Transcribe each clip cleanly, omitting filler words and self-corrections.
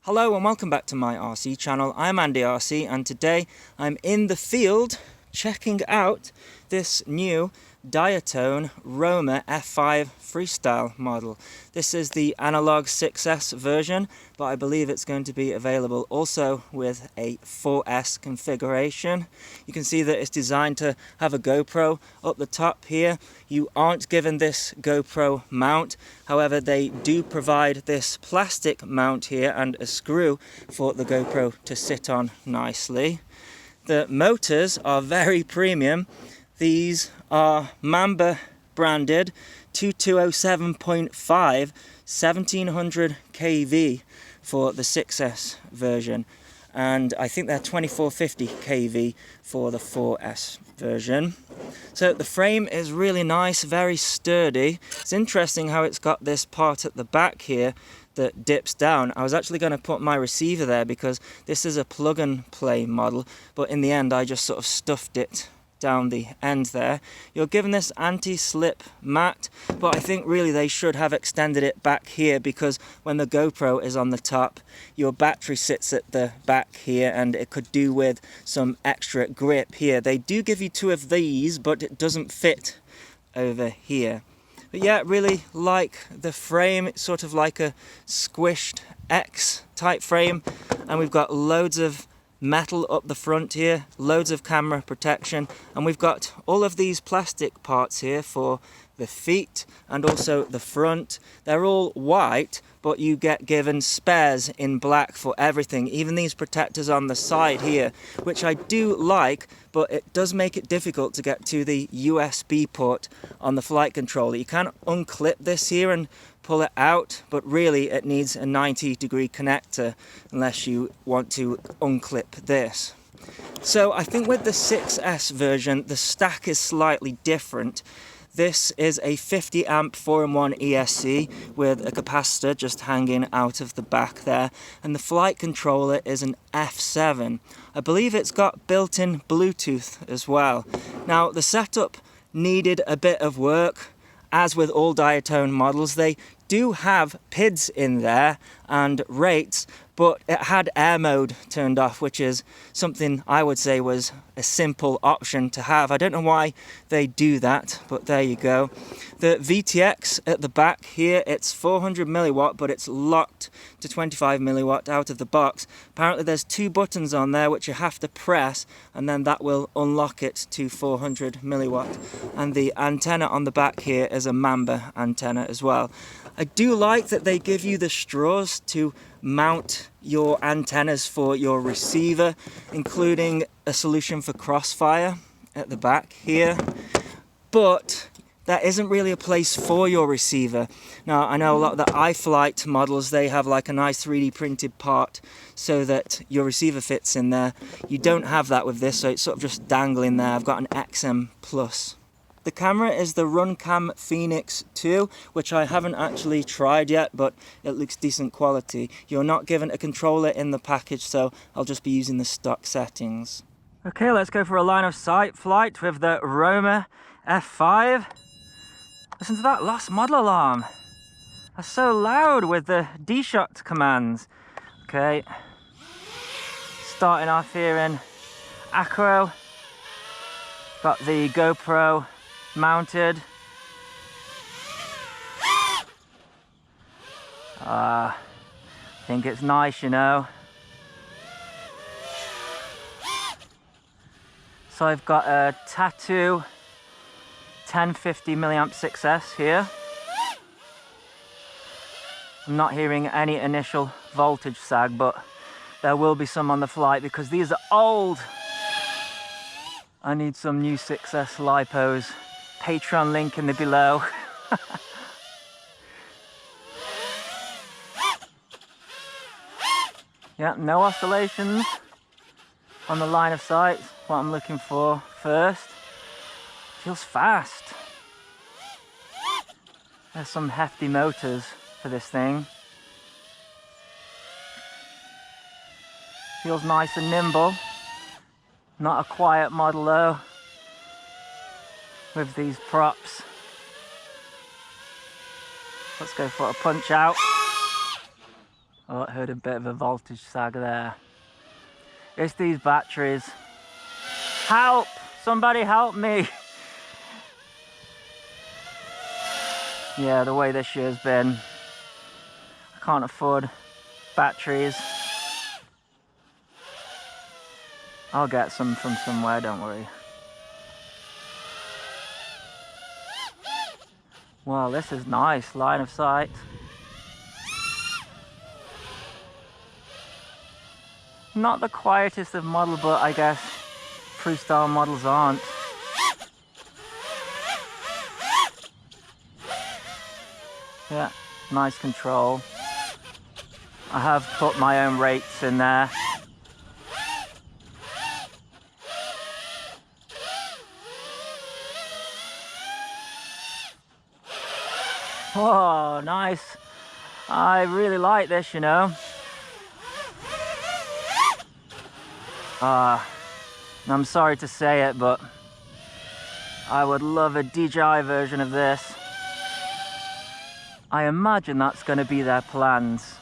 Hello and welcome back to my RC channel. I'm AndyRC and today I'm in the field checking out this new Diatone Roma F5 freestyle model. This is the Analogue 6S version, but I believe it's going to be available also with a 4S configuration. You can see that it's designed to have a GoPro up the top here. You aren't given this GoPro mount, however they do provide this plastic mount here and a screw for the GoPro to sit on nicely. The motors are very premium. These are Mamba branded 2207.5 1700 kV for the 6S version, and I think they're 2450 kV for the 4S version. So the frame is really nice, very sturdy. It's interesting how it's got this part at the back here that dips down. I was actually going to put my receiver there because this is a plug and play model, but in the end I just sort of stuffed it down the end there. You're given this anti-slip mat, but I think really they should have extended it back here because when the GoPro is on the top, your battery sits at the back here and it could do with some extra grip here. They do give you two of these, but it doesn't fit over here. But yeah, really like the frame. It's sort of like a squished X type frame, and we've got loads of metal up the front here, loads of camera protection, and we've got all of these plastic parts here for the feet and also the front. They're all white, but you get given spares in black for everything, even these protectors on the side here, which I do like, but it does make it difficult to get to the USB port on the flight controller. You can unclip this here and pull it out, but really it needs a 90-degree connector unless you want to unclip this. So I think with the 6S version, the stack is slightly different. This is a 50 amp 4-in-1 ESC with a capacitor just hanging out of the back there, and the flight controller is an F7. I believe it's got built-in Bluetooth as well. Now the setup needed a bit of work. As with all Diatone models, they do have PIDs in there and rates, but it had air mode turned off, which is something I would say was a simple option to have. I don't know why they do that, but there you go. The VTX at the back here, it's 400 milliwatt, but it's locked to 25 milliwatt out of the box. Apparently there's two buttons on there which you have to press, and then that will unlock it to 400 milliwatt. And the antenna on the back here is a Mamba antenna as well. I do like that they give you the straws to mount your antennas for your receiver, including a solution for crossfire at the back here, but that isn't really a place for your receiver. Now I know a lot of the iFlight models, they have like a nice 3D printed part so that your receiver fits in there. You don't have that with this, so it's sort of just dangling there. I've got an XM Plus. The camera is the Runcam Phoenix 2, which I haven't actually tried yet, but it looks decent quality. You're not given a controller in the package, so I'll just be using the stock settings. Okay, let's go for a line of sight flight with the Roma F5. Listen to that lost model alarm. That's so loud with the D-shot commands. Okay, starting off here in acro. Got the GoPro mounted. I think it's nice, you know. So I've got a Tattoo 1050 milliamp 6S here. I'm not hearing any initial voltage sag, but there will be some on the flight because these are old. I need some new 6S lipos. Patreon link in the below. Yeah, no oscillations on the line of sight. What I'm looking for first. Feels fast. There's some hefty motors for this thing. Feels nice and nimble. Not a quiet model though, with these props. Let's go for a punch out. Oh, I heard a bit of a voltage sag there. It's these batteries. Help! Somebody help me! Yeah, the way this year's been, I can't afford batteries. I'll get some from somewhere, don't worry. Wow, this is nice, line of sight. Not the quietest of model, but I guess freestyle models aren't. Yeah, nice control. I have put my own rates in there. Whoa, nice. I really like this, you know. I'm sorry to say it, but I would love a DJI version of this. I imagine that's going to be their plans,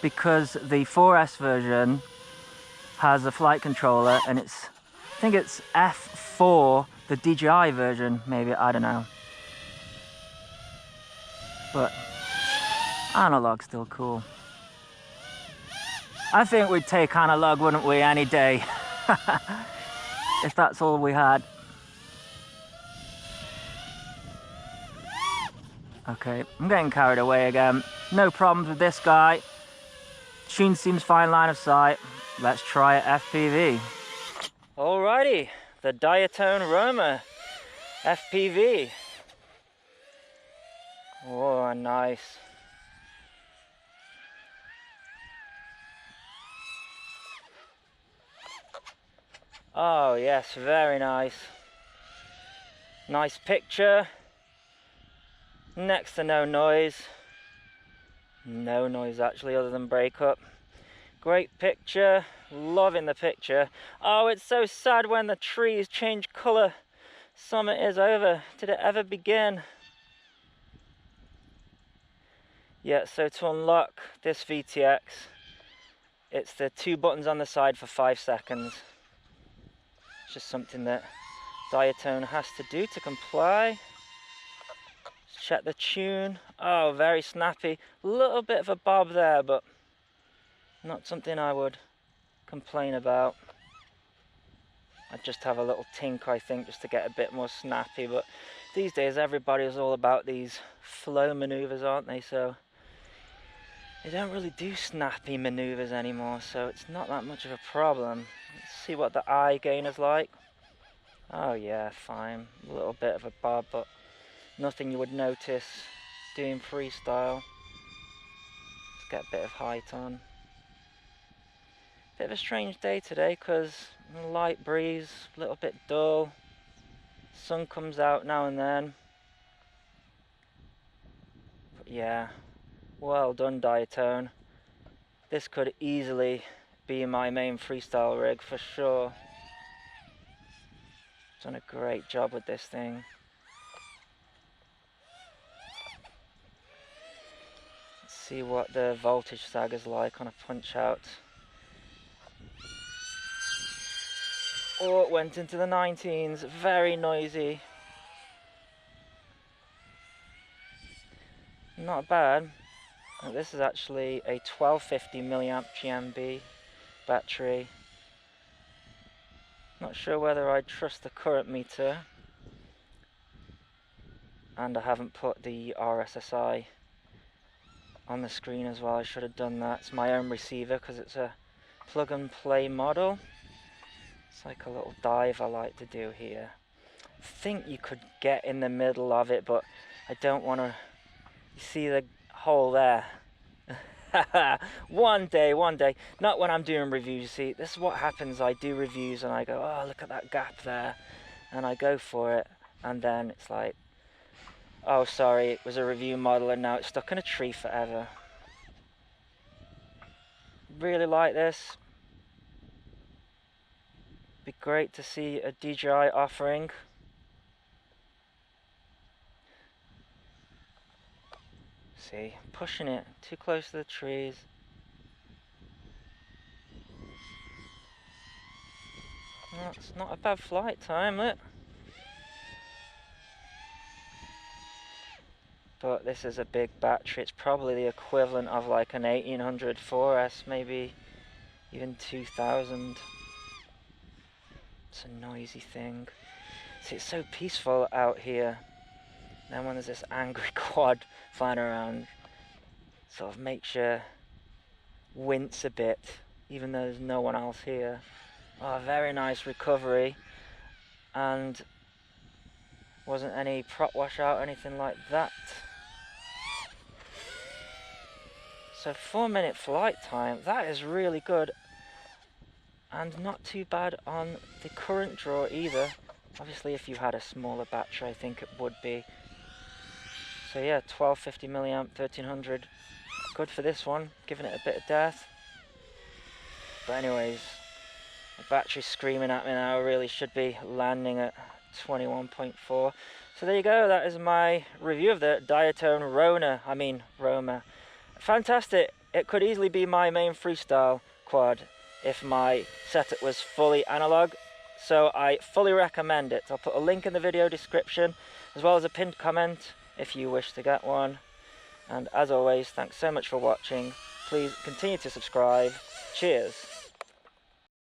because the 4S version has a flight controller, and I think it's F4, the DJI version, maybe, I don't know. But Analog's still cool. I think we'd take Analogue, wouldn't we, any day? If that's all we had. Okay, I'm getting carried away again. No problems with this guy. Tune seems fine, line of sight. Let's try it FPV. Alrighty, the Diatone Roma FPV. Oh, nice. Oh yes, very nice. Nice picture. Next to no noise. No noise actually, other than breakup. Great picture. Loving the picture. Oh, it's so sad when the trees change colour. Summer is over. Did it ever begin? Yeah, so to unlock this VTX, it's the 2 buttons on the side for 5 seconds. It's just something that Diatone has to do to comply. Let's check the tune. Oh, very snappy. A little bit of a bob there, but not something I would complain about. I'd just have a little tink, I think, just to get a bit more snappy. But these days everybody is all about these flow maneuvers, aren't they? So they don't really do snappy maneuvers anymore, so it's not that much of a problem. Let's see what the eye gain is like. Oh yeah, fine. A little bit of a bob, but nothing you would notice doing freestyle. Let's get a bit of height on. Bit of a strange day today, because light breeze, a little bit dull. Sun comes out now and then. But yeah, well done Diatone. This could easily be my main freestyle rig for sure. Done a great job with this thing. Let's see what the voltage sag is like on a punch out. Oh, it went into the 19s, very noisy. Not bad. This is actually a 1250 milliamp GMB battery. Not sure whether I trust the current meter. And I haven't put the RSSI on the screen as well. I should have done that. It's my own receiver because it's a plug and play model. It's like a little dive I like to do here. I think you could get in the middle of it, but I don't want to. You see the hole there? One day. Not when I'm doing reviews. You see, this is what happens. I do reviews and I go, oh, look at that gap there. And I go for it. And then it's like, oh, sorry, it was a review model and now it's stuck in a tree forever. Really like this. Be great to see a DJI offering. See, pushing it too close to the trees. That's not a bad flight time, look. But this is a big battery. It's probably the equivalent of like an 1800 4S, maybe even 2000. It's a noisy thing. See, it's so peaceful out here. Then when there's this angry quad flying around, sort of makes you wince a bit, even though there's no one else here. Oh, very nice recovery, and wasn't any prop washout or anything like that. So 4-minute flight time, that is really good, and not too bad on the current draw either. Obviously if you had a smaller battery, I think it would be. So yeah, 1250 milliamp, 1300, good for this one, giving it a bit of death. But anyways, the battery's screaming at me now. I really should be landing at 21.4. So there you go, that is my review of the Diatone Roma. Fantastic. It could easily be my main freestyle quad if my setup was fully analog. So I fully recommend it. I'll put a link in the video description as well as a pinned comment if you wish to get one. And as always, thanks so much for watching. Please continue to subscribe. Cheers.